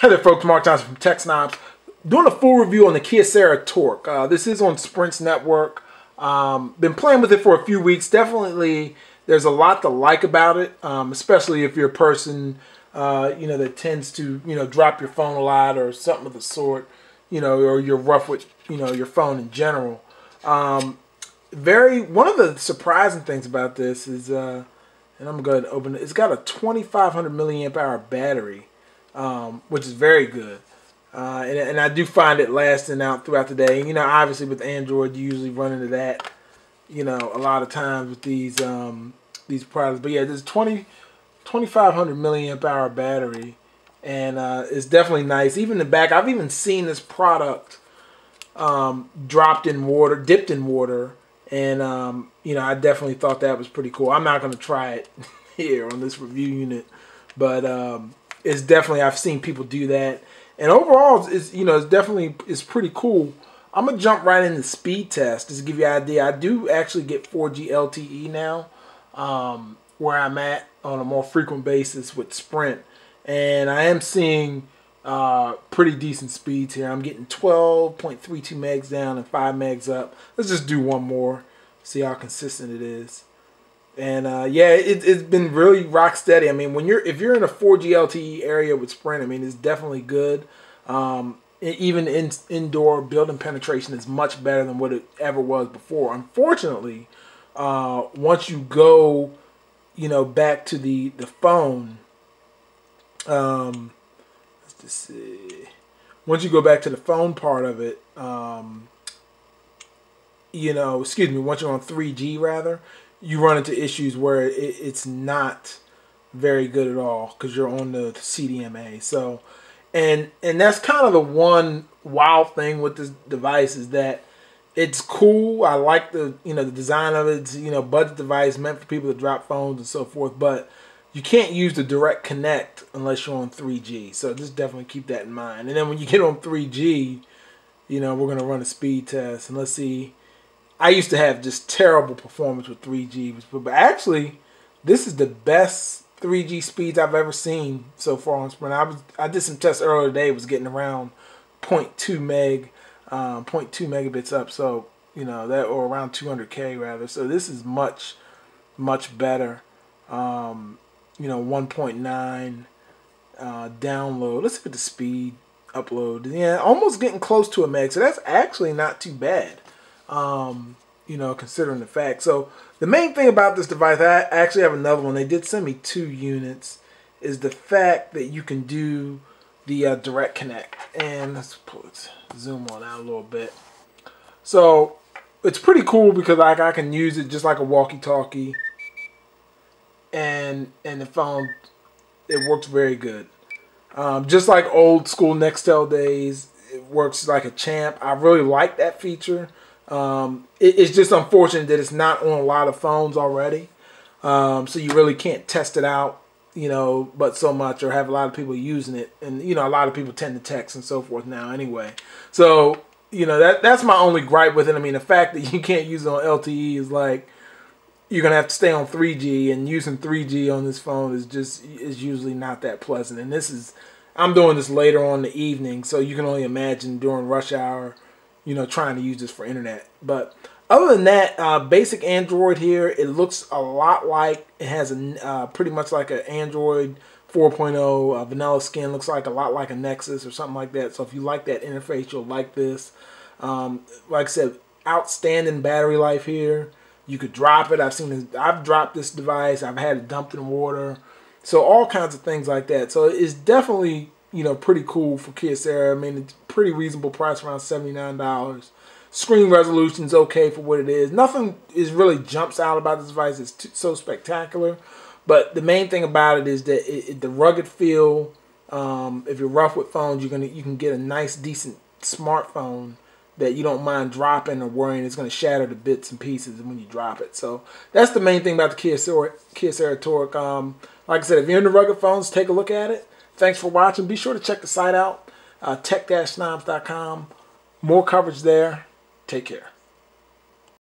Hey there folks, Mark Johnson from Tech Snobs. Doing a full review on the Kyocera Torque. This is on Sprint's network. Been playing with it for a few weeks. Definitely there's a lot to like about it, especially if you're a person that tends to drop your phone a lot or something of the sort, or you're rough with your phone in general. One of the surprising things about this is, and I'm going to open it, it's got a 2500 milliamp hour battery. Which is very good, and I do find it lasting out throughout the day. Obviously with Android, you usually run into that, a lot of times with these products. But yeah, this 2500 milliamp hour battery, and it's definitely nice. Even the back, I've even seen this product dipped in water, and I definitely thought that was pretty cool. I'm not going to try it here on this review unit, but it's definitely, I've seen people do that, and overall, it's pretty cool. I'm gonna jump right into speed test just to give you an idea. I do actually get 4G LTE now, where I'm at on a more frequent basis with Sprint, and I am seeing pretty decent speeds here. I'm getting 12.32 megs down and 5 megs up. Let's just do one more, see how consistent it is. And yeah, it's been really rock steady. I mean, if you're in a 4G LTE area with Sprint, I mean, it's definitely good. Even indoor building penetration is much better than what it ever was before. Unfortunately, once you go, back to the phone, let's just see. Once you go back to the phone part of it, excuse me, once you're on 3G rather, you run into issues where it's not very good at all because you're on the CDMA. So, and that's kind of the one wild thing with this device is that it's cool. I like the the design of it. It's budget device meant for people to drop phones and so forth. But you can't use the direct connect unless you're on 3G. So just definitely keep that in mind. And then when you get on 3G, we're gonna run a speed test and let's see. I used to have just terrible performance with 3G, but actually, this is the best 3G speeds I've ever seen so far on Sprint. I did some tests earlier today. It was getting around 0.2 megabits up, so that, or around 200K rather. So this is much better. 1.9 download. Let's look at the speed upload. Yeah, almost getting close to a meg. So that's actually not too bad. Considering the fact. So the main thing about this device, I actually have another one. They did send me 2 units. Is the fact that you can do the direct connect. And let's zoom on out a little bit. So it's pretty cool because I can use it just like a walkie-talkie, and the phone, it works very good. Just like old school Nextel days, it works like a champ. I really like that feature. It's just unfortunate that it's not on a lot of phones already, so you really can't test it out, but so much, or have a lot of people using it, and a lot of people tend to text and so forth now anyway. So that's my only gripe with it. I mean, the fact that you can't use it on LTE is like you're gonna have to stay on 3G, and using 3G on this phone is usually not that pleasant. And I'm doing this later on in the evening, so you can only imagine during rush hour, trying to use this for internet. But other than that, basic Android here, it looks a lot like, it has pretty much like an Android 4.0 vanilla skin. Looks like a lot like a Nexus or something like that. So if you like that interface, you'll like this. Like I said, outstanding battery life here. You could drop it. I've dropped this device. I've had it dumped in water. So all kinds of things like that. So it's definitely pretty cool for Kyocera. I mean, it's pretty reasonable price, around $79. Screen resolution's okay for what it is. Nothing really jumps out about this device. It's so spectacular. But the main thing about it is that the rugged feel. If you're rough with phones, you can get a nice, decent smartphone that you don't mind dropping or worrying it's going to shatter to bits and pieces when you drop it. So that's the main thing about the Kyocera Torque. Like I said, if you're into rugged phones, take a look at it. Thanks for watching. Be sure to check the site out, tech-snobs.com. More coverage there. Take care.